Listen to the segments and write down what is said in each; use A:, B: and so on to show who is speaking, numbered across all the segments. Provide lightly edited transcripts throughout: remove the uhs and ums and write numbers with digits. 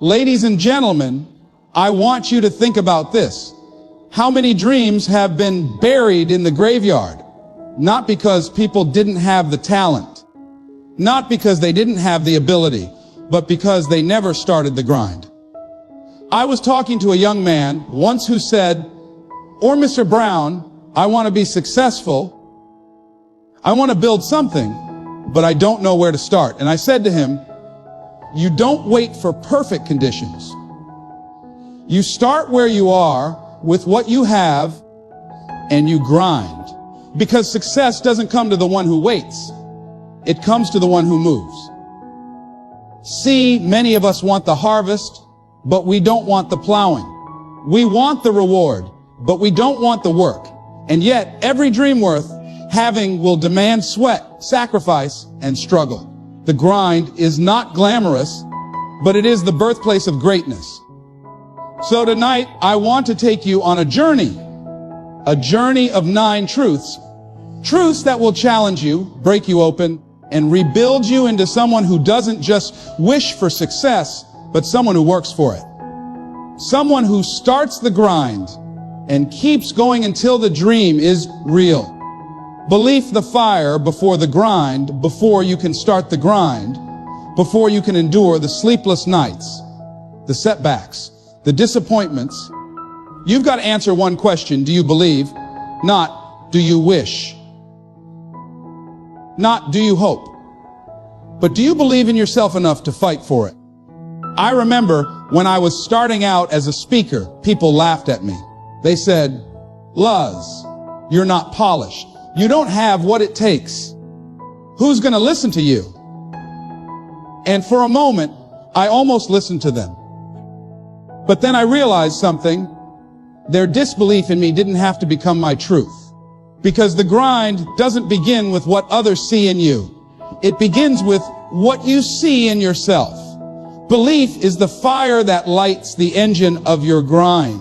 A: Ladies and gentlemen, I want you to think about this. How many dreams have been buried in the graveyard? Not because people didn't have the talent, not because they didn't have the ability, but because they never started the grind. I was talking to a young man once who said, "Or Mr. Brown, I want to be successful. I want to build something, but I don't know where to start." And I said to him, you don't wait for perfect conditions. You start where you are with what you have and you grind. Because success doesn't come to the one who waits. It comes to the one who moves. See, many of us want the harvest, but we don't want the plowing. We want the reward, but we don't want the work. And yet, every dream worth having will demand sweat, sacrifice, and struggle. The grind is not glamorous, but it is the birthplace of greatness. So tonight, I want to take you on a journey of 9 truths. Truths that will challenge you, break you open, and rebuild you into someone who doesn't just wish for success, but someone who works for it. Someone who starts the grind and keeps going until the dream is real. Belief the fire before the grind, before you can start the grind, before you can endure the sleepless nights, the setbacks, the disappointments. You've got to answer one question: do you believe? Not, do you wish? Not, do you hope? But do you believe in yourself enough to fight for it? I remember when I was starting out as a speaker, people laughed at me. They said, "Luz, you're not polished. You don't have what it takes. Who's going to listen to you?" And for a moment, I almost listened to them. But then I realized something. Their disbelief in me didn't have to become my truth. Because the grind doesn't begin with what others see in you. It begins with what you see in yourself. Belief is the fire that lights the engine of your grind.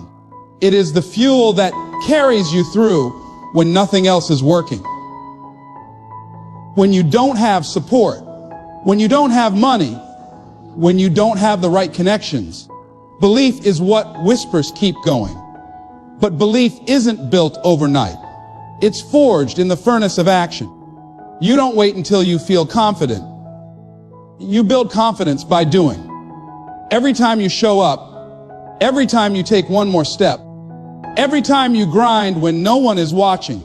A: It is the fuel that carries you through when nothing else is working. When you don't have support, when you don't have money, when you don't have the right connections, belief is what whispers keep going. But belief isn't built overnight. It's forged in the furnace of action. You don't wait until you feel confident. You build confidence by doing. Every time you show up, every time you take one more step, every time you grind when no one is watching,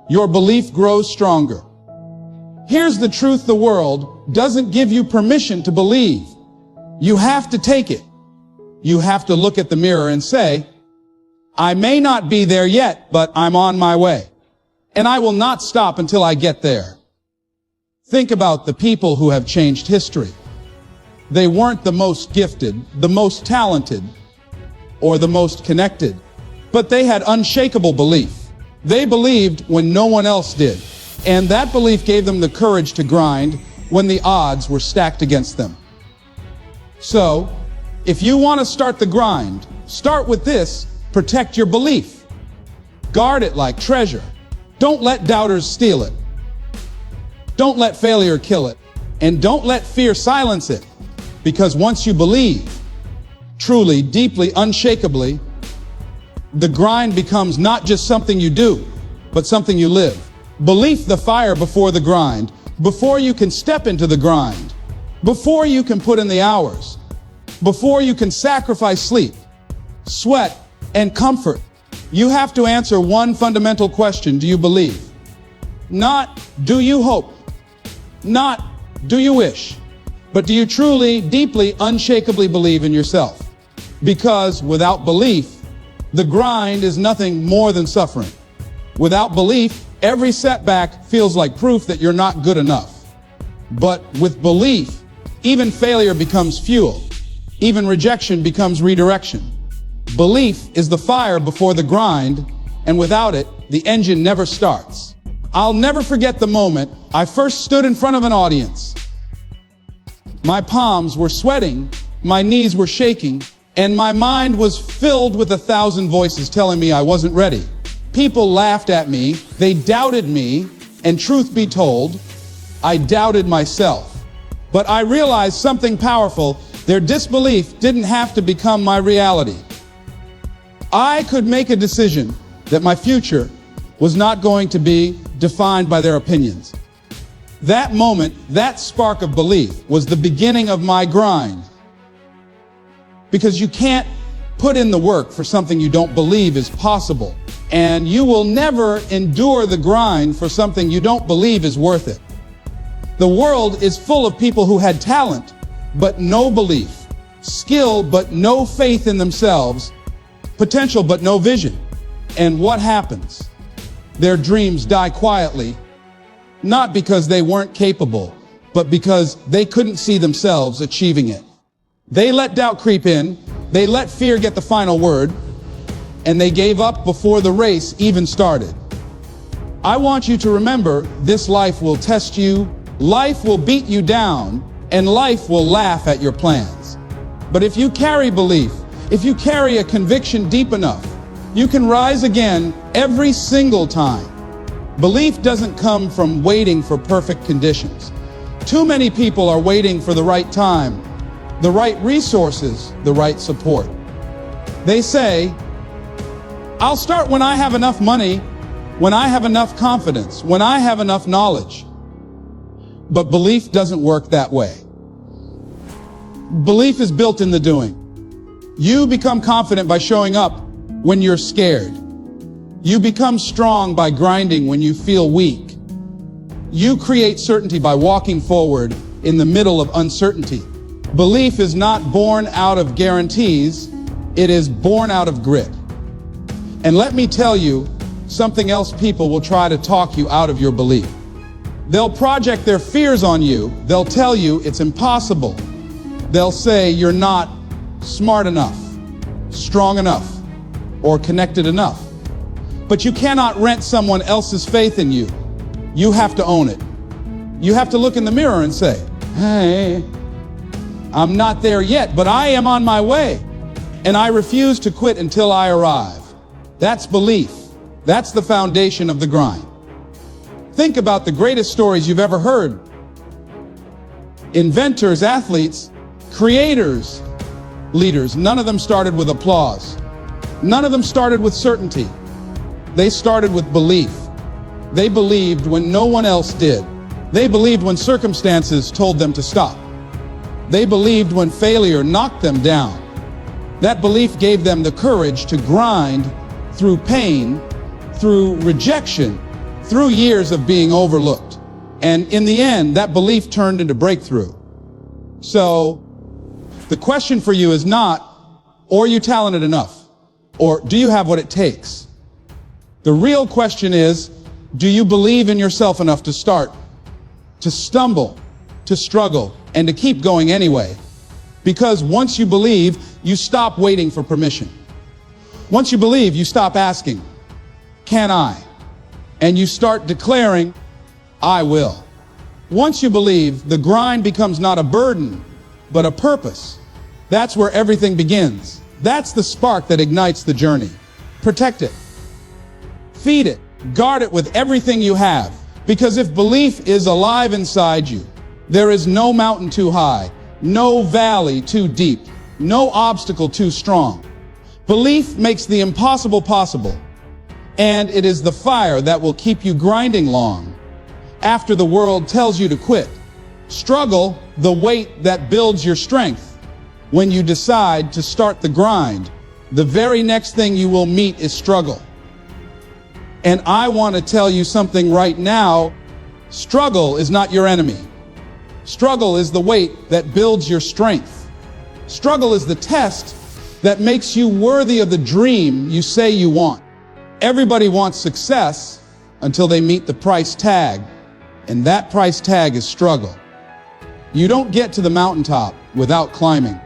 A: your belief grows stronger. Here's the truth: the world doesn't give you permission to believe. You have to take it. You have to look at the mirror and say, "I may not be there yet, but I'm on my way. And I will not stop until I get there." Think about the people who have changed history. They weren't the most gifted, the most talented, or the most connected, but they had unshakable belief. They believed when no one else did. And that belief gave them the courage to grind when the odds were stacked against them. So, if you want to start the grind, start with this: protect your belief. Guard it like treasure. Don't let doubters steal it. Don't let failure kill it. And don't let fear silence it. Because once you believe, truly, deeply, unshakably, the grind becomes not just something you do, but something you live. Belief the fire before the grind, before you can step into the grind, before you can put in the hours, before you can sacrifice sleep, sweat, and comfort. You have to answer one fundamental question: do you believe? Not, do you hope? Not, do you wish? But do you truly, deeply, unshakably believe in yourself? Because without belief, the grind is nothing more than suffering. Without belief, every setback feels like proof that you're not good enough. But with belief, even failure becomes fuel. Even rejection becomes redirection. Belief is the fire before the grind, and without it, the engine never starts. I'll never forget the moment I first stood in front of an audience. My palms were sweating, my knees were shaking, and my mind was filled with 1,000 voices telling me I wasn't ready. People laughed at me, they doubted me, and truth be told, I doubted myself. But I realized something powerful. Their disbelief didn't have to become my reality. I could make a decision that my future was not going to be defined by their opinions. That moment, that spark of belief, was the beginning of my grind. Because you can't put in the work for something you don't believe is possible. And you will never endure the grind for something you don't believe is worth it. The world is full of people who had talent, but no belief, skill, but no faith in themselves, potential, but no vision. And what happens? Their dreams die quietly, not because they weren't capable, but because they couldn't see themselves achieving it. They let doubt creep in, they let fear get the final word, and they gave up before the race even started. I want you to remember, this life will test you, life will beat you down, and life will laugh at your plans. But if you carry belief, if you carry a conviction deep enough, you can rise again every single time. Belief doesn't come from waiting for perfect conditions. Too many people are waiting for the right time, the right resources, the right support. They say, I'll start when I have enough money, when I have enough confidence, when I have enough knowledge. But belief doesn't work that way. Belief is built in the doing. You become confident by showing up when you're scared. You become strong by grinding when you feel weak. You create certainty by walking forward in the middle of uncertainty. Belief is not born out of guarantees, it is born out of grit. And let me tell you something else: people will try to talk you out of your belief. They'll project their fears on you. They'll tell you it's impossible. They'll say you're not smart enough, strong enough, or connected enough. But you cannot rent someone else's faith in you. You have to own it. You have to look in the mirror and say, hey, I'm not there yet, but I am on my way. And I refuse to quit until I arrive. That's belief. That's the foundation of the grind. Think about the greatest stories you've ever heard. Inventors, athletes, creators, leaders, none of them started with applause. None of them started with certainty. They started with belief. They believed when no one else did. They believed when circumstances told them to stop. They believed when failure knocked them down. That belief gave them the courage to grind through pain, through rejection, through years of being overlooked. And in the end, that belief turned into breakthrough. So, the question for you is not, are you talented enough? Or do you have what it takes? The real question is, do you believe in yourself enough to start, to stumble, to struggle, and to keep going anyway? Because once you believe, you stop waiting for permission. Once you believe, you stop asking, can I? And you start declaring, I will. Once you believe, the grind becomes not a burden, but a purpose. That's where everything begins. That's the spark that ignites the journey. Protect it. Feed it. Guard it with everything you have. Because if belief is alive inside you, there is no mountain too high, no valley too deep, no obstacle too strong. Belief makes the impossible possible. And it is the fire that will keep you grinding long after the world tells you to quit. Struggle, the weight that builds your strength. When you decide to start the grind, the very next thing you will meet is struggle. And I want to tell you something right now. Struggle is not your enemy. Struggle is the weight that builds your strength. Struggle is the test that makes you worthy of the dream you say you want. Everybody wants success until they meet the price tag, and that price tag is struggle. You don't get to the mountaintop without climbing.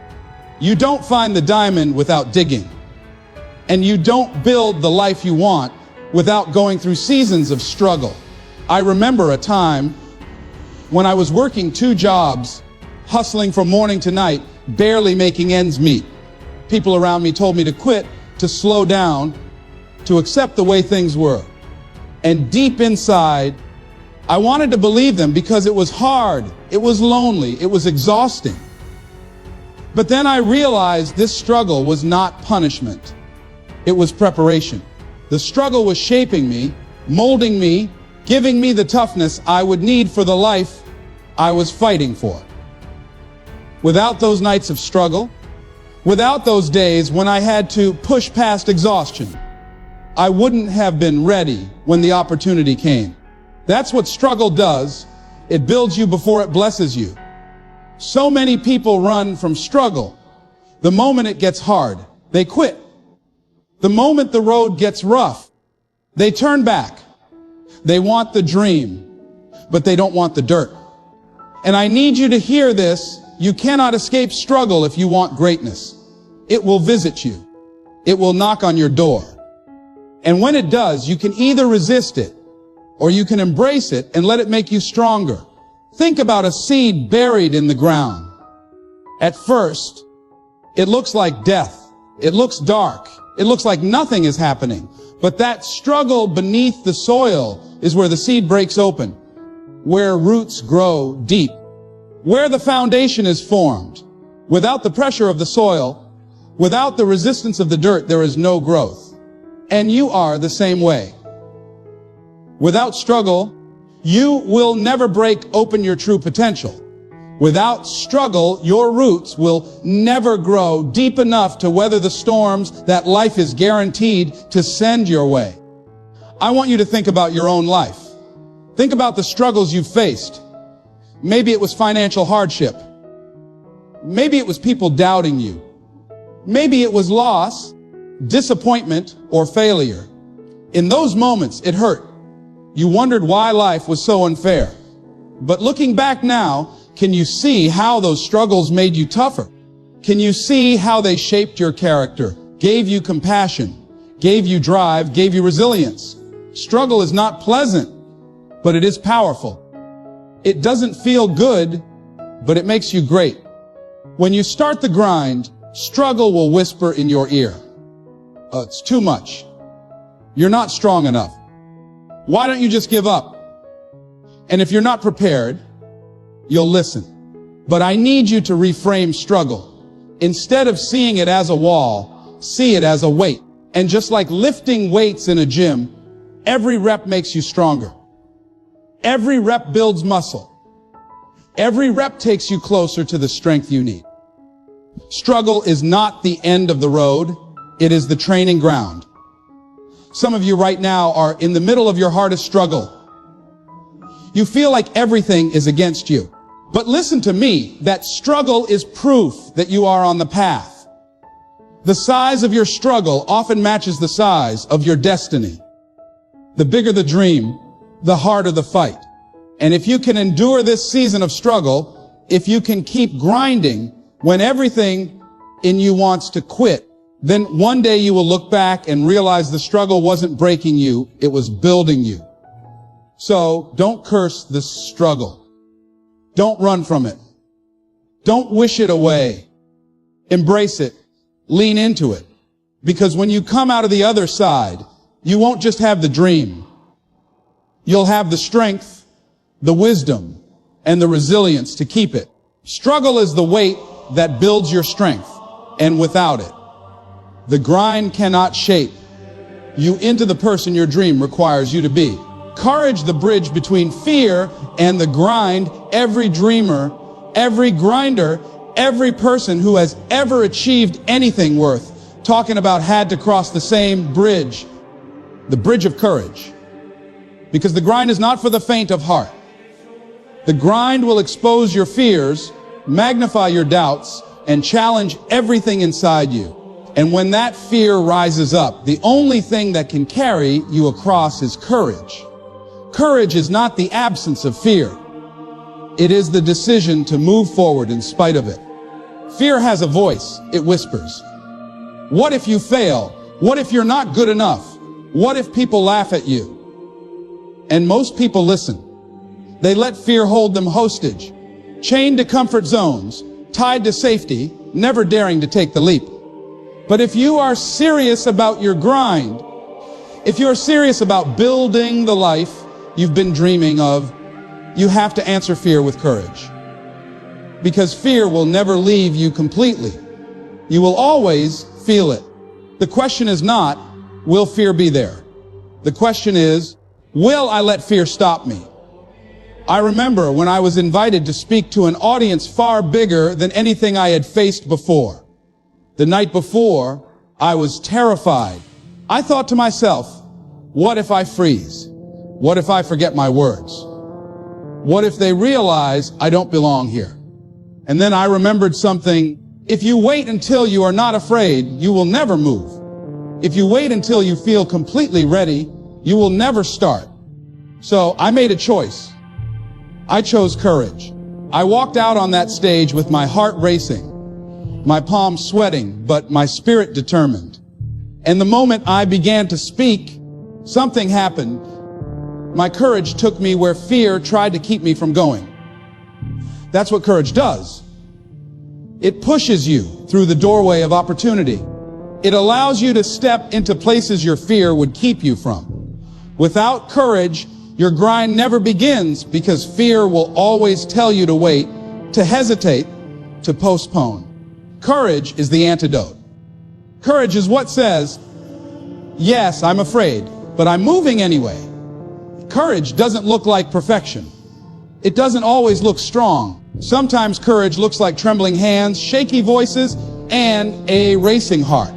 A: You don't find the diamond without digging. And you don't build the life you want without going through seasons of struggle. I remember a time when I was working 2 jobs, hustling from morning to night, barely making ends meet. People around me told me to quit, to slow down, to accept the way things were. And deep inside, I wanted to believe them because it was hard, it was lonely, it was exhausting. But then I realized this struggle was not punishment. It was preparation. The struggle was shaping me, molding me, giving me the toughness I would need for the life I was fighting for. Without those nights of struggle, without those days when I had to push past exhaustion, I wouldn't have been ready when the opportunity came. That's what struggle does. It builds you before it blesses you. So many people run from struggle. The moment it gets hard, they quit. The moment the road gets rough, they turn back. They want the dream, but they don't want the dirt. And I need you to hear this. You cannot escape struggle if you want greatness. It will visit you. It will knock on your door. And when it does, you can either resist it or you can embrace it and let it make you stronger. Think about a seed buried in the ground. At first, it looks like death. It looks dark. It looks like nothing is happening. But that struggle beneath the soil is where the seed breaks open, where roots grow deep, where the foundation is formed. Without the pressure of the soil, without the resistance of the dirt, there is no growth. And you are the same way. Without struggle, you will never break open your true potential. Without struggle, your roots will never grow deep enough to weather the storms that life is guaranteed to send your way. I want you to think about your own life. Think about the struggles you've faced. Maybe it was financial hardship. Maybe it was people doubting you. Maybe it was loss, disappointment, or failure. In those moments, it hurt. You wondered why life was so unfair. But looking back now, can you see how those struggles made you tougher? Can you see how they shaped your character, gave you compassion, gave you drive, gave you resilience? Struggle is not pleasant, but it is powerful. It doesn't feel good, but it makes you great. When you start the grind, struggle will whisper in your ear. It's too much. You're not strong enough. Why don't you just give up? And if you're not prepared, you'll listen. But I need you to reframe struggle. Instead of seeing it as a wall, see it as a weight. And just like lifting weights in a gym, every rep makes you stronger. Every rep builds muscle. Every rep takes you closer to the strength you need. Struggle is not the end of the road. It is the training ground. Some of you right now are in the middle of your hardest struggle. You feel like everything is against you. But listen to me, that struggle is proof that you are on the path. The size of your struggle often matches the size of your destiny. The bigger the dream, the harder the fight. And if you can endure this season of struggle, if you can keep grinding when everything in you wants to quit, then one day you will look back and realize the struggle wasn't breaking you, it was building you. So don't curse this struggle. Don't run from it. Don't wish it away. Embrace it. Lean into it. Because when you come out of the other side, you won't just have the dream. You'll have the strength, the wisdom, and the resilience to keep it. Struggle is the weight that builds your strength. And without it, the grind cannot shape you into the person your dream requires you to be. Courage, the bridge between fear and the grind. Every dreamer, every grinder, every person who has ever achieved anything worth talking about had to cross the same bridge, the bridge of courage. Because the grind is not for the faint of heart. The grind will expose your fears, magnify your doubts, and challenge everything inside you. And when that fear rises up, the only thing that can carry you across is courage. Courage is not the absence of fear. It is the decision to move forward in spite of it. Fear has a voice. It whispers. What if you fail? What if you're not good enough? What if people laugh at you? And most people listen. They let fear hold them hostage, chained to comfort zones, tied to safety, never daring to take the leap. But if you are serious about your grind, if you're serious about building the life you've been dreaming of, you have to answer fear with courage. because fear will never leave you completely. You will always feel it. The question is not, will fear be there? The question is, will I let fear stop me? I remember when I was invited to speak to an audience far bigger than anything I had faced before. The night before, I was terrified. I thought to myself, what if I freeze? What if I forget my words? What if they realize I don't belong here? And then I remembered something. If you wait until you are not afraid, you will never move. If you wait until you feel completely ready, you will never start. So I made a choice. I chose courage. I walked out on that stage with my heart racing, my palms sweating, but my spirit determined. And the moment I began to speak, something happened. My courage took me where fear tried to keep me from going. That's what courage does. It pushes you through the doorway of opportunity. It allows you to step into places your fear would keep you from. Without courage, your grind never begins because fear will always tell you to wait, to hesitate, to postpone. Courage is the antidote. Courage is what says, yes, I'm afraid, but I'm moving anyway. Courage doesn't look like perfection. It doesn't always look strong. Sometimes courage looks like trembling hands, shaky voices, and a racing heart.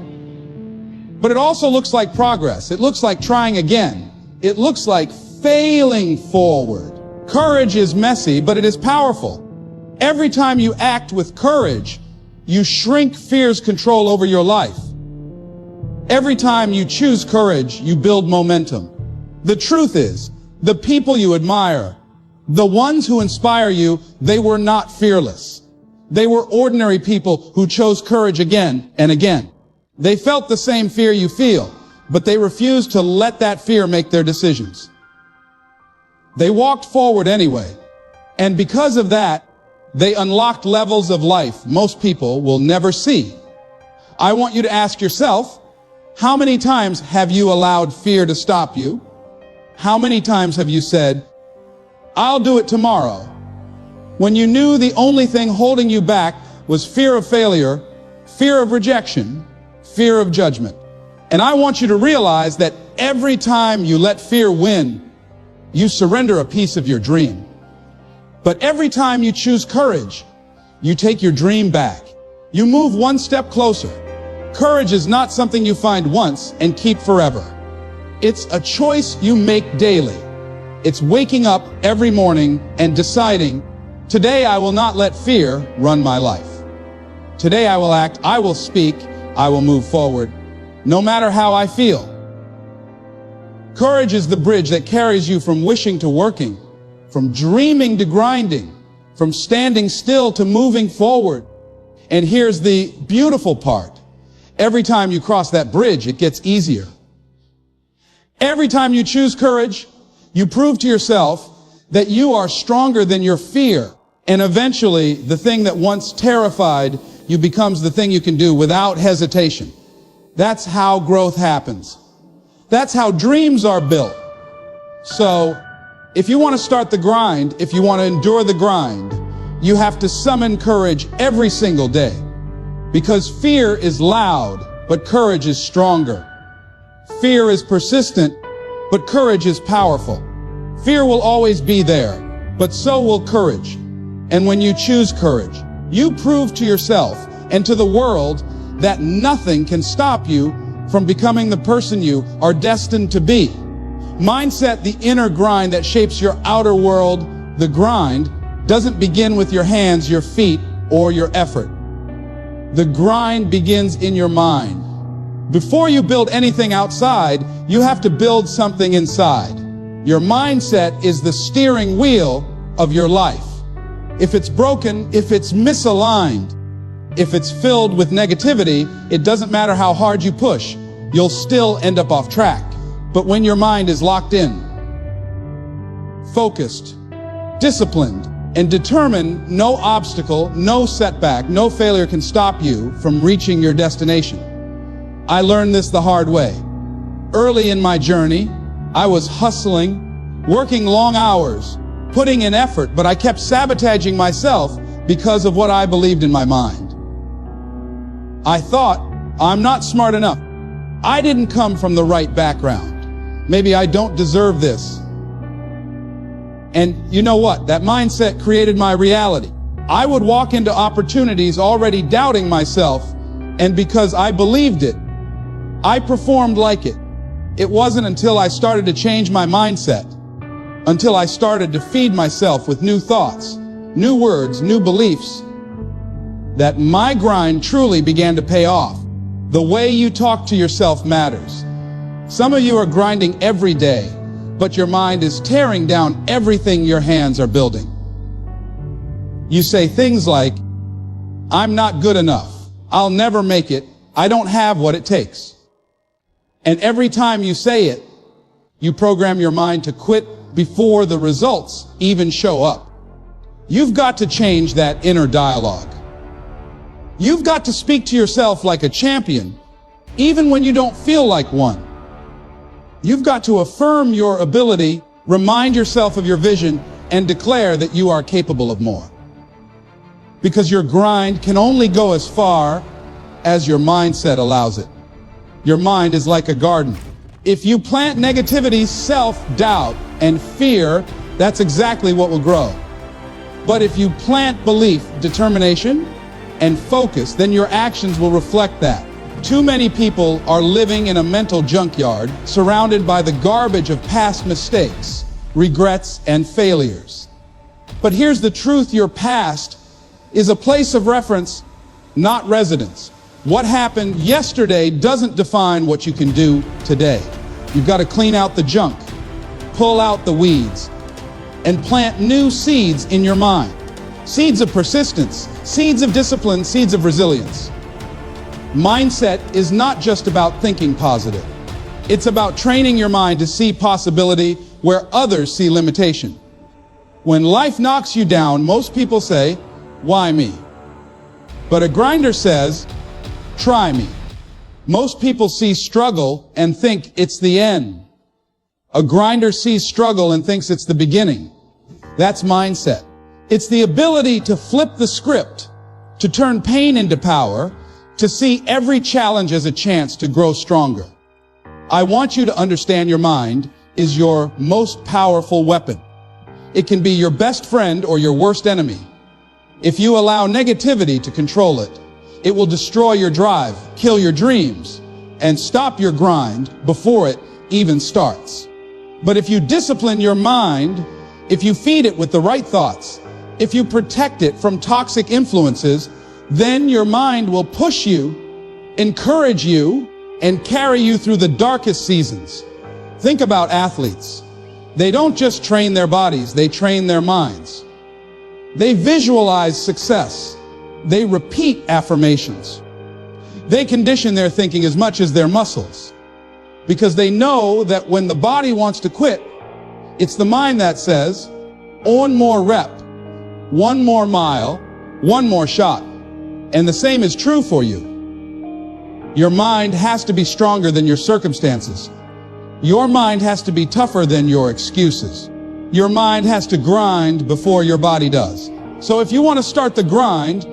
A: But it also looks like progress. It looks like trying again. It looks like failing forward. Courage is messy, but it is powerful. Every time you act with courage, you shrink fear's control over your life. Every time you choose courage, you build momentum. The truth is, the people you admire, the ones who inspire you, they were not fearless. They were ordinary people who chose courage again and again. They felt the same fear you feel, but they refused to let that fear make their decisions. They walked forward anyway, and because of that, they unlocked levels of life most people will never see. I want you to ask yourself, how many times have you allowed fear to stop you? How many times have you said, I'll do it tomorrow, when you knew the only thing holding you back was fear of failure, fear of rejection, fear of judgment? And I want you to realize that every time you let fear win, you surrender a piece of your dream. But every time you choose courage, you take your dream back. You move one step closer. Courage is not something you find once and keep forever. It's a choice you make daily. It's waking up every morning and deciding, today I will not let fear run my life. Today I will act, I will speak, I will move forward, no matter how I feel. Courage is the bridge that carries you from wishing to working, from dreaming to grinding, from standing still to moving forward. And here's the beautiful part. Every time you cross that bridge, it gets easier. Every time you choose courage, you prove to yourself that you are stronger than your fear. And eventually, the thing that once terrified you becomes the thing you can do without hesitation. That's how growth happens. That's how dreams are built. So, if you want to start the grind, if you want to endure the grind, you have to summon courage every single day. Because fear is loud, but courage is stronger. Fear is persistent, but courage is powerful. Fear will always be there, but so will courage. And when you choose courage, you prove to yourself and to the world that nothing can stop you from becoming the person you are destined to be. Mindset, the inner grind that shapes your outer world, the grind, doesn't begin with your hands, your feet, or your effort. The grind begins in your mind. Before you build anything outside, you have to build something inside. Your mindset is the steering wheel of your life. If it's broken, if it's misaligned, if it's filled with negativity, it doesn't matter how hard you push, you'll still end up off track. But when your mind is locked in, focused, disciplined, and determined, no obstacle, no setback, no failure can stop you from reaching your destination. I learned this the hard way. Early in my journey, I was hustling, working long hours, putting in effort, but I kept sabotaging myself because of what I believed in my mind. I thought, I'm not smart enough. I didn't come from the right background. Maybe I don't deserve this. And you know what? That mindset created my reality. I would walk into opportunities already doubting myself, and because I believed it, I performed like it. It wasn't until I started to change my mindset, until I started to feed myself with new thoughts, new words, new beliefs, that my grind truly began to pay off. The way you talk to yourself matters. Some of you are grinding every day, but your mind is tearing down everything your hands are building. You say things like, I'm not good enough. I'll never make it. I don't have what it takes. And every time you say it, you program your mind to quit before the results even show up. You've got to change that inner dialogue. You've got to speak to yourself like a champion, even when you don't feel like one. You've got to affirm your ability, remind yourself of your vision, and declare that you are capable of more. Because your grind can only go as far as your mindset allows it. Your mind is like a garden. If you plant negativity, self-doubt, and fear, that's exactly what will grow. But if you plant belief, determination, and focus, then your actions will reflect that. Too many people are living in a mental junkyard, surrounded by the garbage of past mistakes, regrets, and failures. But here's the truth: your past is a place of reference, not residence. What happened yesterday doesn't define what you can do today. You've got to clean out the junk, pull out the weeds, and plant new seeds in your mind. Seeds of persistence, seeds of discipline, seeds of resilience. Mindset is not just about thinking positive. It's about training your mind to see possibility where others see limitation. When life knocks you down, most people say, why me? But a grinder says, try me. Most people see struggle and think it's the end. A grinder sees struggle and thinks it's the beginning. That's mindset. It's the ability to flip the script, to turn pain into power, to see every challenge as a chance to grow stronger. I want you to understand your mind is your most powerful weapon. It can be your best friend or your worst enemy. If you allow negativity to control it, it will destroy your drive, kill your dreams, and stop your grind before it even starts. But if you discipline your mind, if you feed it with the right thoughts, if you protect it from toxic influences, then your mind will push you, encourage you, and carry you through the darkest seasons. Think about athletes. They don't just train their bodies, they train their minds. They visualize success. They repeat affirmations. They condition their thinking as much as their muscles, because they know that when the body wants to quit, it's the mind that says, one more rep, one more mile, one more shot. And the same is true for you. Your mind has to be stronger than your circumstances. Your mind has to be tougher than your excuses. Your mind has to grind before your body does. So if you want to start the grind,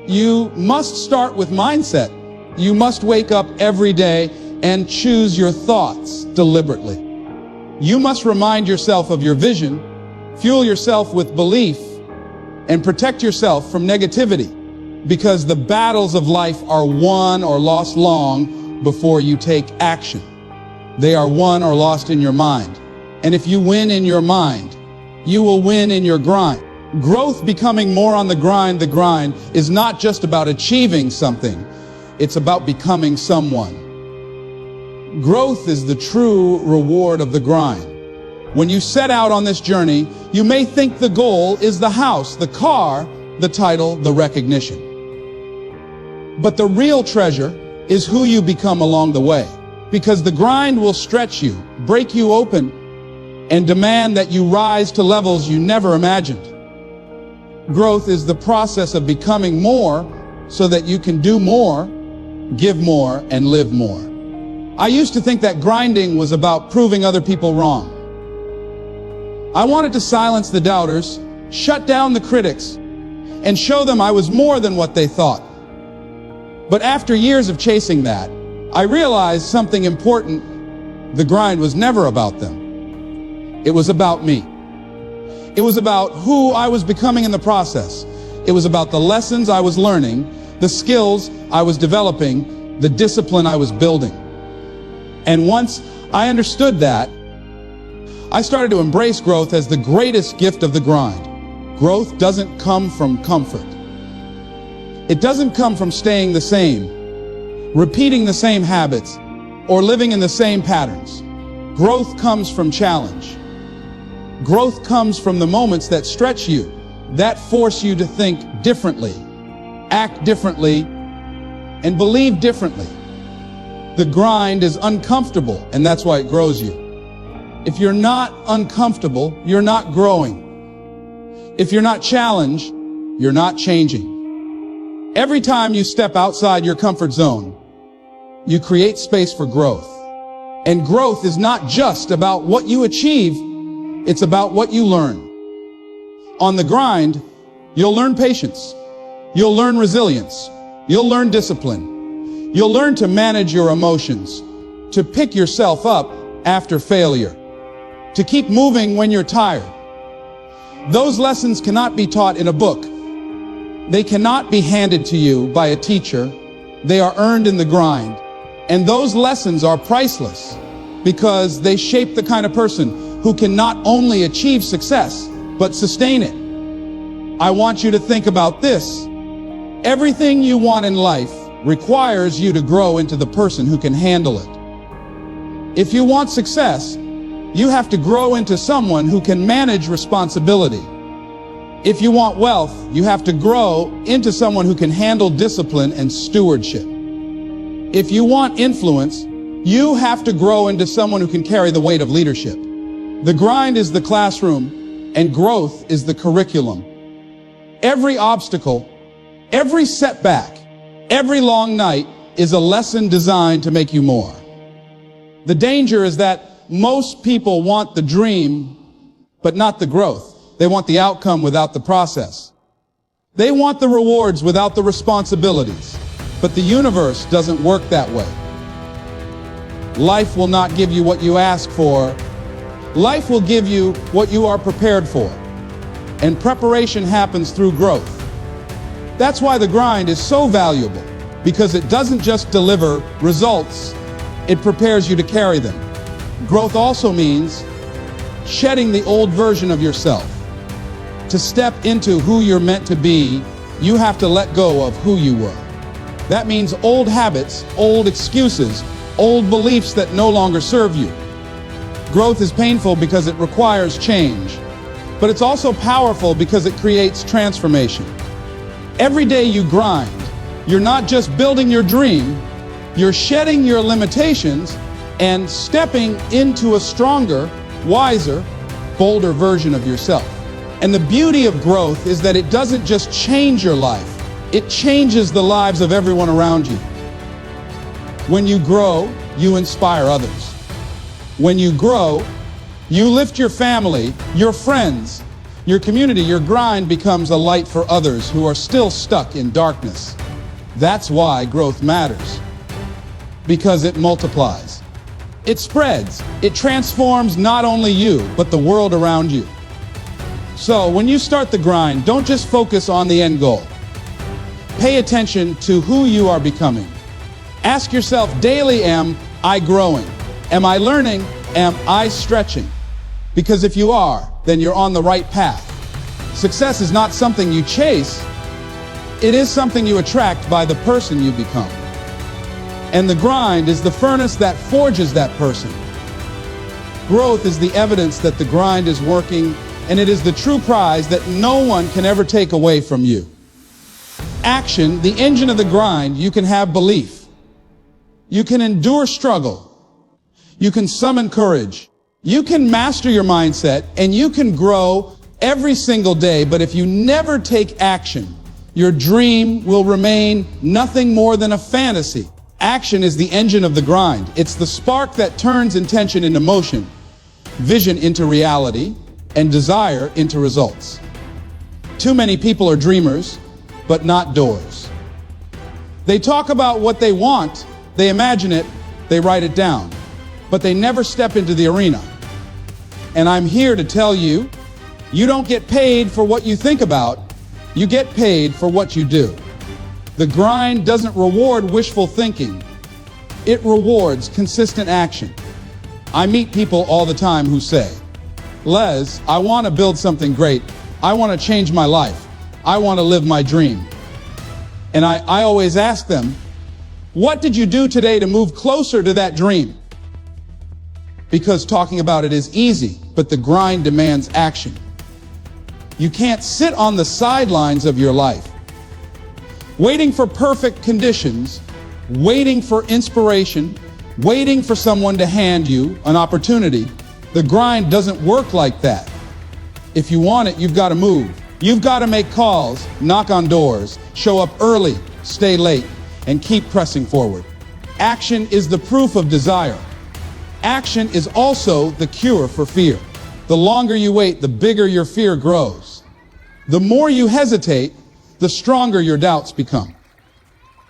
A: you must start with mindset. You must wake up every day and choose your thoughts deliberately. You must remind yourself of your vision, fuel yourself with belief, and protect yourself from negativity, because the battles of life are won or lost long before you take action. They are won or lost in your mind. And if you win in your mind, you will win in your grind. Growth becoming more on the grind is not just about achieving something. It's about becoming someone. Growth is the true reward of the grind. When you set out on this journey, you may think the goal is the house, the car, the title, the recognition. But the real treasure is who you become along the way, because the grind will stretch you, break you open, and demand that you rise to levels you never imagined. Growth is the process of becoming more so that you can do more, give more, and live more. I used to think that grinding was about proving other people wrong. I wanted to silence the doubters, shut down the critics, and show them I was more than what they thought. But after years of chasing that, I realized something important. The grind was never about them. It was about me. It was about who I was becoming in the process. It was about the lessons I was learning, the skills I was developing, the discipline I was building. And once I understood that, I started to embrace growth as the greatest gift of the grind. Growth doesn't come from comfort. It doesn't come from staying the same, repeating the same habits, or living in the same patterns. Growth comes from challenge. Growth comes from the moments that stretch you, that force you to think differently, act differently, and believe differently. The grind is uncomfortable, and that's why it grows you. If you're not uncomfortable, you're not growing. If you're not challenged, you're not changing. Every time you step outside your comfort zone, you create space for growth. And growth is not just about what you achieve, it's about what you learn. On the grind, you'll learn patience. You'll learn resilience. You'll learn discipline. You'll learn to manage your emotions, to pick yourself up after failure, to keep moving when you're tired. Those lessons cannot be taught in a book. They cannot be handed to you by a teacher. They are earned in the grind. And those lessons are priceless because they shape the kind of person who can not only achieve success, but sustain it. I want you to think about this. Everything you want in life requires you to grow into the person who can handle it. If you want success, you have to grow into someone who can manage responsibility. If you want wealth, you have to grow into someone who can handle discipline and stewardship. If you want influence, you have to grow into someone who can carry the weight of leadership. The grind is the classroom, and growth is the curriculum. Every obstacle, every setback, every long night is a lesson designed to make you more. The danger is that most people want the dream, but not the growth. They want the outcome without the process. They want the rewards without the responsibilities. But the universe doesn't work that way. Life will not give you what you ask for. Life will give you what you are prepared for. And preparation happens through growth. That's why the grind is so valuable, because it doesn't just deliver results, it prepares you to carry them. Growth also means shedding the old version of yourself. To step into who you're meant to be, you have to let go of who you were. That means old habits, old excuses, old beliefs that no longer serve you. Growth is painful because it requires change, but it's also powerful because it creates transformation. Every day you grind, you're not just building your dream, you're shedding your limitations and stepping into a stronger, wiser, bolder version of yourself. And the beauty of growth is that it doesn't just change your life, it changes the lives of everyone around you. When you grow, you inspire others. When you grow, you lift your family, your friends, your community. Your grind becomes a light for others who are still stuck in darkness. That's why growth matters. Because it multiplies. It spreads. It transforms not only you, but the world around you. So when you start the grind, don't just focus on the end goal. Pay attention to who you are becoming. Ask yourself daily, am I growing? Am I learning? Am I stretching? Because if you are, then you're on the right path. Success is not something you chase. It is something you attract by the person you become. And the grind is the furnace that forges that person. Growth is the evidence that the grind is working, and it is the true prize that no one can ever take away from you. Action, the engine of the grind. You can have belief. You can endure struggle. You can summon courage. You can master your mindset, and you can grow every single day. But if you never take action, your dream will remain nothing more than a fantasy. Action is the engine of the grind. It's the spark that turns intention into motion, vision into reality, and desire into results. Too many people are dreamers, but not doers. They talk about what they want, they imagine it, they write it down, but they never step into the arena. And I'm here to tell you, you don't get paid for what you think about, you get paid for what you do. The grind doesn't reward wishful thinking, it rewards consistent action. I meet people all the time who say, Les, I want to build something great. I want to change my life. I want to live my dream. And I always ask them, what did you do today to move closer to that dream? Because talking about it is easy, but the grind demands action. You can't sit on the sidelines of your life, waiting for perfect conditions, waiting for inspiration, waiting for someone to hand you an opportunity. The grind doesn't work like that. If you want it, you've got to move. You've got to make calls, knock on doors, show up early, stay late, and keep pressing forward. Action is the proof of desire. Action is also the cure for fear. The longer you wait, the bigger your fear grows. The more you hesitate, the stronger your doubts become.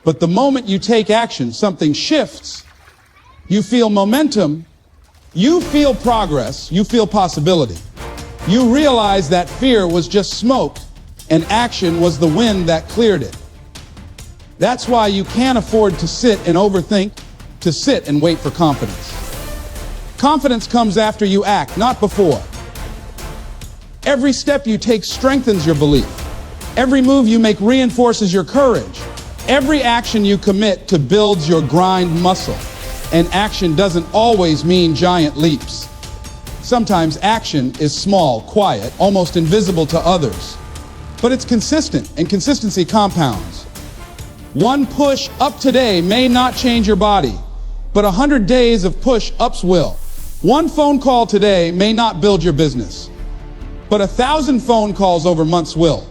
A: But the moment you take action, something shifts. You feel momentum, you feel progress, you feel possibility. You realize that fear was just smoke and action was the wind that cleared it. That's why you can't afford to sit and overthink, to sit and wait for confidence. Confidence comes after you act, not before. Every step you take strengthens your belief. Every move you make reinforces your courage. Every action you commit to builds your grind muscle. And action doesn't always mean giant leaps. Sometimes action is small, quiet, almost invisible to others. But it's consistent, and consistency compounds. One push up today may not change your body, but 100 days of push-ups will. One phone call today may not build your business, but 1,000 phone calls over months will.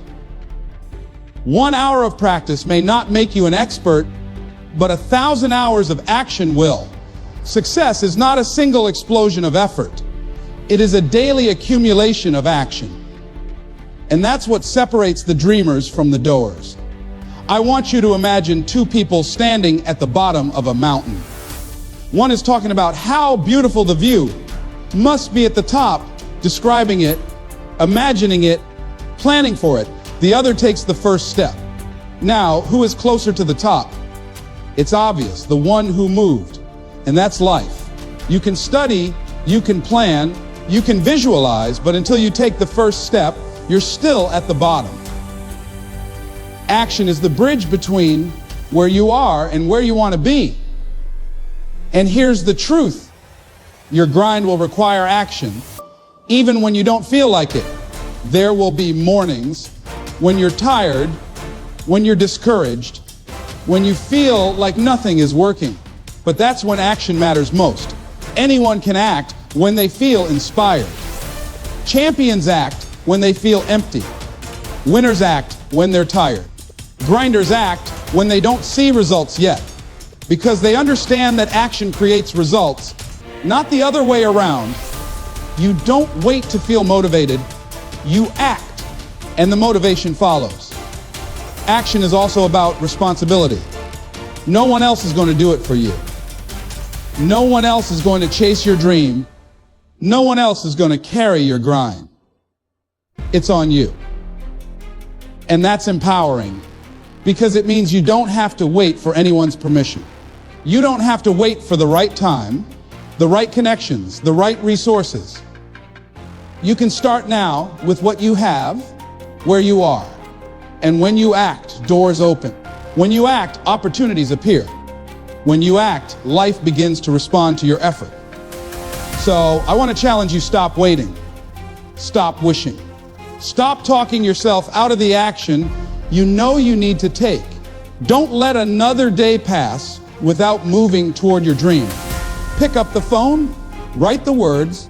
A: 1 hour of practice may not make you an expert, but 1,000 hours of action will. Success is not a single explosion of effort. It is a daily accumulation of action. And that's what separates the dreamers from the doers. I want you to imagine two people standing at the bottom of a mountain. One is talking about how beautiful the view must be at the top, describing it, imagining it, planning for it. The other takes the first step. Now, who is closer to the top? It's obvious, the one who moved. And that's life. You can study, you can plan, you can visualize, but until you take the first step, you're still at the bottom. Action is the bridge between where you are and where you want to be. And here's the truth. Your grind will require action, even when you don't feel like it. There will be mornings when you're tired, when you're discouraged, when you feel like nothing is working. But that's when action matters most. Anyone can act when they feel inspired. Champions act when they feel empty. Winners act when they're tired. Grinders act when they don't see results yet, because they understand that action creates results, not the other way around. You don't wait to feel motivated, you act, and the motivation follows. Action is also about responsibility. No one else is going to do it for you. No one else is going to chase your dream. No one else is going to carry your grind. It's on you. And that's empowering, because it means you don't have to wait for anyone's permission. You don't have to wait for the right time, the right connections, the right resources. You can start now with what you have, where you are. And when you act, doors open. When you act, opportunities appear. When you act, life begins to respond to your effort. So I want to challenge you, stop waiting. Stop wishing. Stop talking yourself out of the action you know you need to take. Don't let another day pass without moving toward your dream. Pick up the phone, write the words,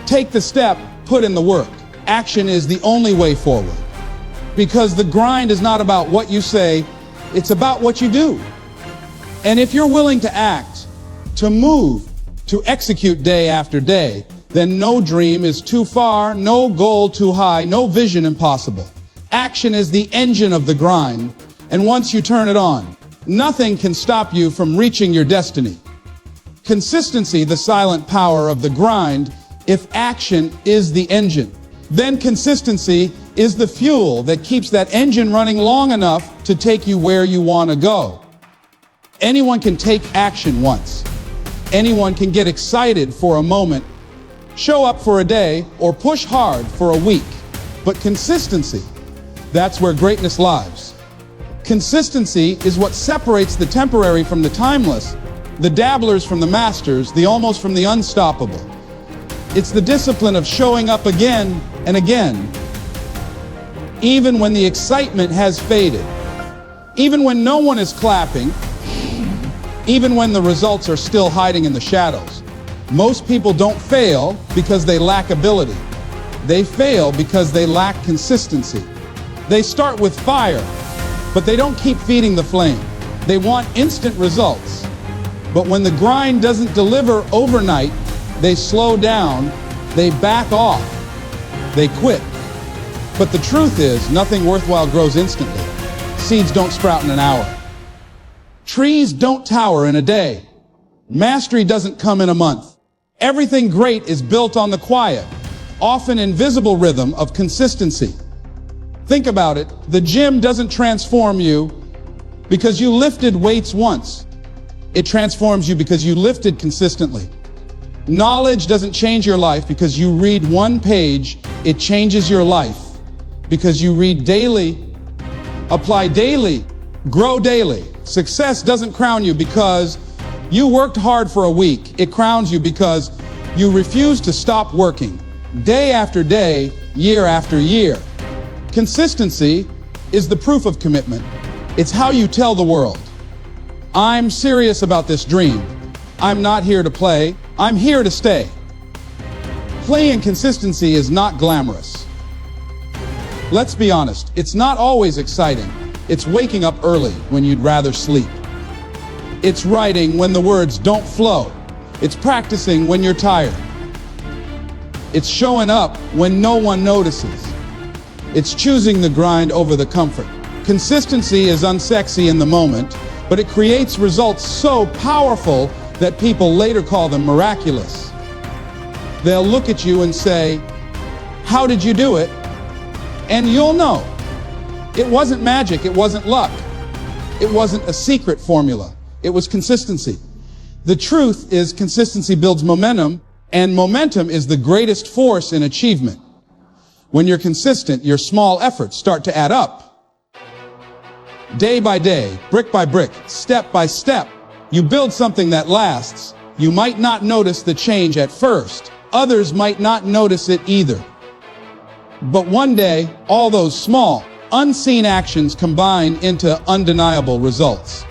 A: take the step, put in the work. Action is the only way forward. Because the grind is not about what you say, it's about what you do. And if you're willing to act, to move, to execute day after day, then no dream is too far, no goal too high, no vision impossible. Action is the engine of the grind, and once you turn it on, nothing can stop you from reaching your destiny. Consistency, the silent power of the grind. If action is the engine, then consistency is the fuel that keeps that engine running long enough to take you where you want to go. Anyone can take action once. Anyone can get excited for a moment, show up for a day, or push hard for a week. But consistency, that's where greatness lies. Consistency is what separates the temporary from the timeless, the dabblers from the masters, the almost from the unstoppable. It's the discipline of showing up again and again, even when the excitement has faded, even when no one is clapping, even when the results are still hiding in the shadows. Most people don't fail because they lack ability. They fail because they lack consistency. They start with fire, but they don't keep feeding the flame. They want instant results. But when the grind doesn't deliver overnight, they slow down, they back off, they quit. But the truth is, nothing worthwhile grows instantly. Seeds don't sprout in an hour. Trees don't tower in a day. Mastery doesn't come in a month. Everything great is built on the quiet, often invisible rhythm of consistency. Think about it. The gym doesn't transform you because you lifted weights once. It transforms you because you lifted consistently. Knowledge doesn't change your life because you read one page. It changes your life because you read daily, apply daily, grow daily. Success doesn't crown you because you worked hard for a week. It crowns you because you refuse to stop working day after day, year after year. Consistency is the proof of commitment. It's how you tell the world, I'm serious about this dream. I'm not here to play. I'm here to stay. Play and consistency is not glamorous. Let's be honest, it's not always exciting. It's waking up early when you'd rather sleep. It's writing when the words don't flow. It's practicing when you're tired. It's showing up when no one notices. It's choosing the grind over the comfort. Consistency is unsexy in the moment, but it creates results so powerful that people later call them miraculous. They'll look at you and say, how did you do it? And you'll know. It wasn't magic, it wasn't luck. It wasn't a secret formula. It was consistency. The truth is consistency builds momentum, and momentum is the greatest force in achievement. When you're consistent, your small efforts start to add up. Day by day, brick by brick, step by step, you build something that lasts. You might not notice the change at first. Others might not notice it either. But one day, all those small, unseen actions combine into undeniable results.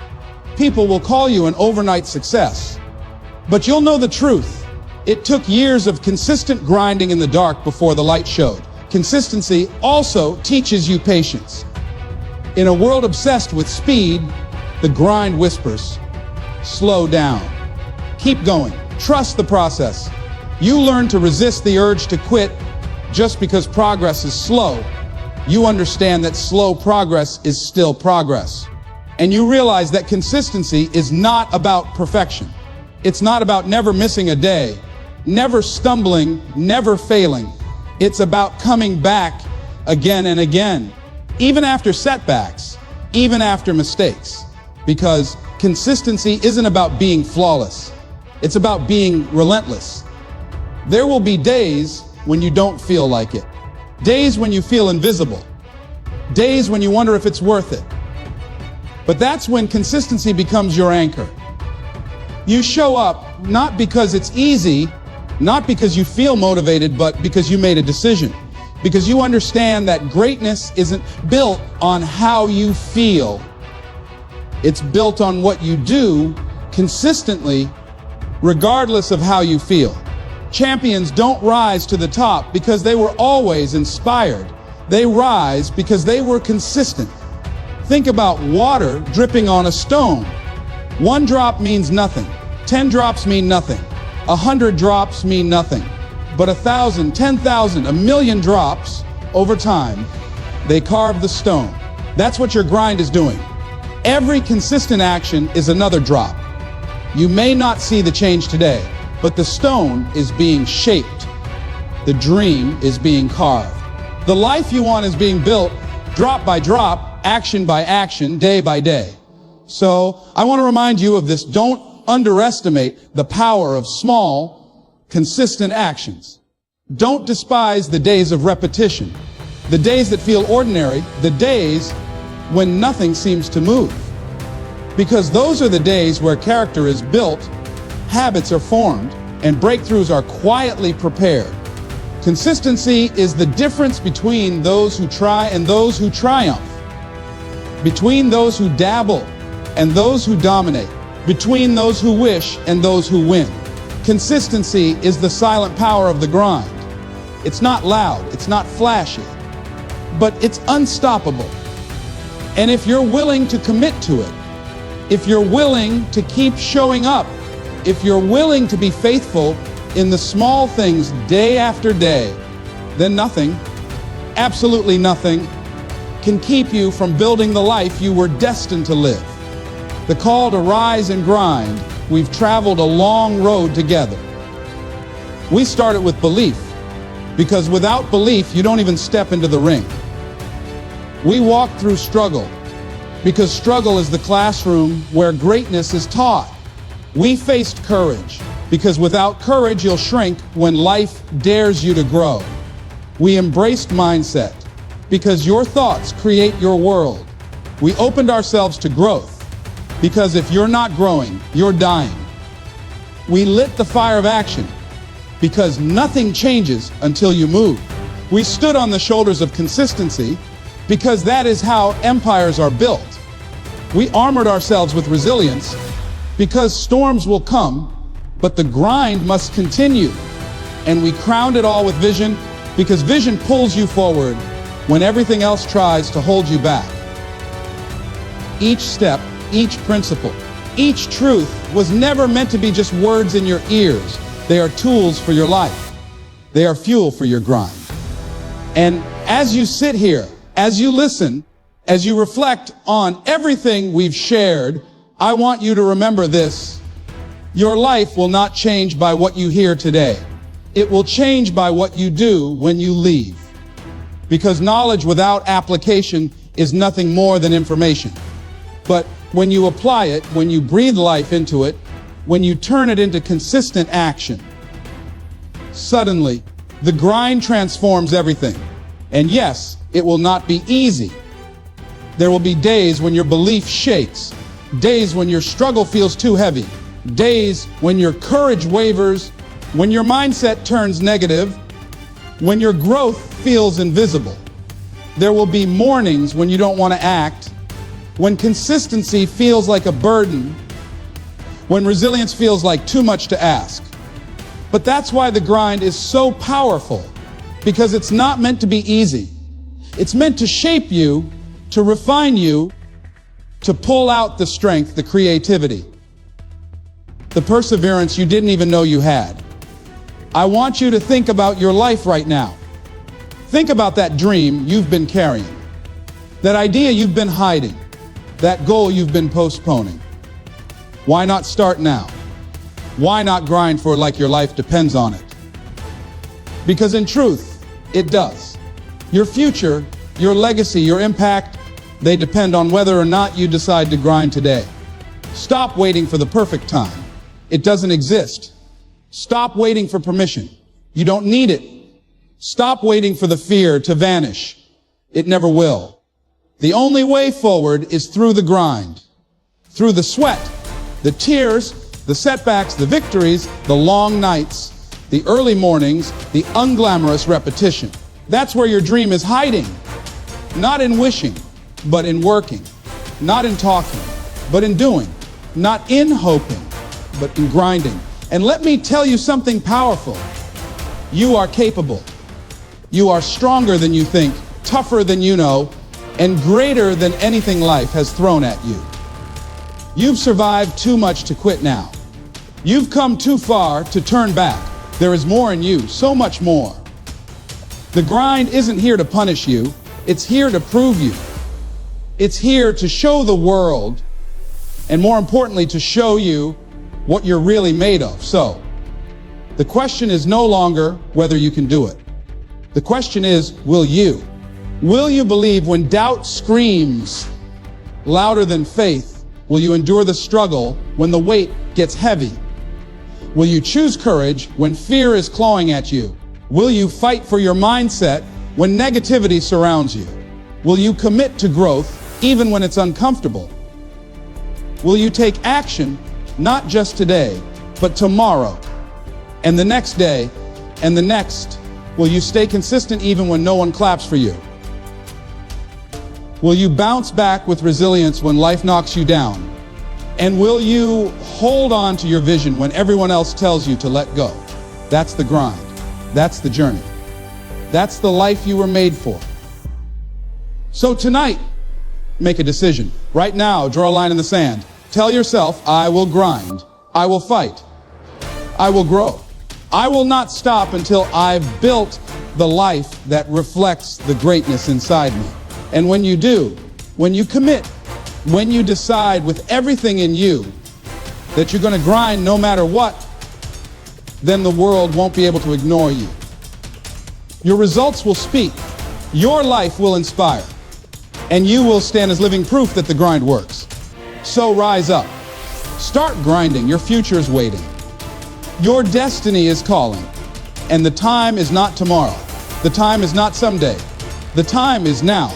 A: People will call you an overnight success. But you'll know the truth. It took years of consistent grinding in the dark before the light showed. Consistency also teaches you patience. In a world obsessed with speed, the grind whispers, slow down. Keep going. Trust the process. You learn to resist the urge to quit just because progress is slow. You understand that slow progress is still progress. And you realize that consistency is not about perfection. It's not about never missing a day, never stumbling, never failing. It's about coming back again and again, even after setbacks, even after mistakes. Because consistency isn't about being flawless. It's about being relentless. There will be days when you don't feel like it. Days when you feel invisible. Days when you wonder if it's worth it. But that's when consistency becomes your anchor. You show up not because it's easy, not because you feel motivated, but because you made a decision. Because you understand that greatness isn't built on how you feel. It's built on what you do consistently, regardless of how you feel. Champions don't rise to the top because they were always inspired. They rise because they were consistent. Think about water dripping on a stone. 1 drop means nothing. 10 drops mean nothing. 100 drops mean nothing. But 1,000, 10,000, 1,000,000 drops over time, they carve the stone. That's what your grind is doing. Every consistent action is another drop. You may not see the change today, but the stone is being shaped. The dream is being carved. The life you want is being built drop by drop, action by action, day by day. So I want to remind you of this. Don't underestimate the power of small, consistent actions. Don't despise the days of repetition, the days that feel ordinary, the days when nothing seems to move. Because those are the days where character is built, habits are formed, and breakthroughs are quietly prepared. Consistency is the difference between those who try and those who triumph, between those who dabble and those who dominate, between those who wish and those who win. Consistency is the silent power of the grind. It's not loud, it's not flashy, but it's unstoppable. And if you're willing to commit to it, if you're willing to keep showing up, if you're willing to be faithful in the small things day after day, then nothing, absolutely nothing, can keep you from building the life you were destined to live. The call to rise and grind, we've traveled a long road together. We started with belief, because without belief, you don't even step into the ring. We walked through struggle, because struggle is the classroom where greatness is taught. We faced courage, because without courage, you'll shrink when life dares you to grow. We embraced mindset, because your thoughts create your world. We opened ourselves to growth, because if you're not growing, you're dying. We lit the fire of action, because nothing changes until you move. We stood on the shoulders of consistency, because that is how empires are built. We armored ourselves with resilience, because storms will come, but the grind must continue. And we crowned it all with vision, because vision pulls you forward when everything else tries to hold you back. Each step, each principle, each truth was never meant to be just words in your ears. They are tools for your life. They are fuel for your grind. And as you sit here, as you listen, as you reflect on everything we've shared, I want you to remember this. Your life will not change by what you hear today. It will change by what you do when you leave. Because knowledge without application is nothing more than information. But when you apply it, when you breathe life into it, when you turn it into consistent action, suddenly the grind transforms everything. And yes, it will not be easy. There will be days when your belief shakes, days when your struggle feels too heavy, days when your courage wavers, when your mindset turns negative, when your growth feels invisible. There will be mornings when you don't want to act, when consistency feels like a burden, when resilience feels like too much to ask. But that's why the grind is so powerful, because it's not meant to be easy. It's meant to shape you, to refine you, to pull out the strength, the creativity, the perseverance you didn't even know you had. I want you to think about your life right now. Think about that dream you've been carrying, that idea you've been hiding, that goal you've been postponing. Why not start now? Why not grind for it like your life depends on it? Because in truth, it does. Your future, your legacy, your impact, they depend on whether or not you decide to grind today. Stop waiting for the perfect time. It doesn't exist. Stop waiting for permission. You don't need it. Stop waiting for the fear to vanish. It never will. The only way forward is through the grind, through the sweat, the tears, the setbacks, the victories, the long nights, the early mornings, the unglamorous repetition. That's where your dream is hiding. Not in wishing, but in working. Not in talking, but in doing. Not in hoping, but in grinding. And let me tell you something powerful. You are capable. You are stronger than you think, tougher than you know, and greater than anything life has thrown at you. You've survived too much to quit now. You've come too far to turn back. There is more in you, so much more. The grind isn't here to punish you. It's here to prove you. It's here to show the world, and more importantly, to show you what you're really made of. So, the question is no longer whether you can do it. The question is, will you? Will you believe when doubt screams louder than faith? Will you endure the struggle when the weight gets heavy? Will you choose courage when fear is clawing at you? Will you fight for your mindset when negativity surrounds you? Will you commit to growth even when it's uncomfortable? Will you take action not just today, but tomorrow, and the next day, and the next? Will you stay consistent even when no one claps for you? Will you bounce back with resilience when life knocks you down? And will you hold on to your vision when everyone else tells you to let go? That's the grind. That's the journey. That's the life you were made for. So tonight, make a decision. Right now, draw a line in the sand. Tell yourself, I will grind. I will fight. I will grow. I will not stop until I've built the life that reflects the greatness inside me. And when you do, when you commit, when you decide with everything in you that you're going to grind no matter what, then the world won't be able to ignore you. Your results will speak. Your life will inspire. And you will stand as living proof that the grind works. So rise up. Start grinding. Your future is waiting. Your destiny is calling. And the time is not tomorrow. The time is not someday. The time is now.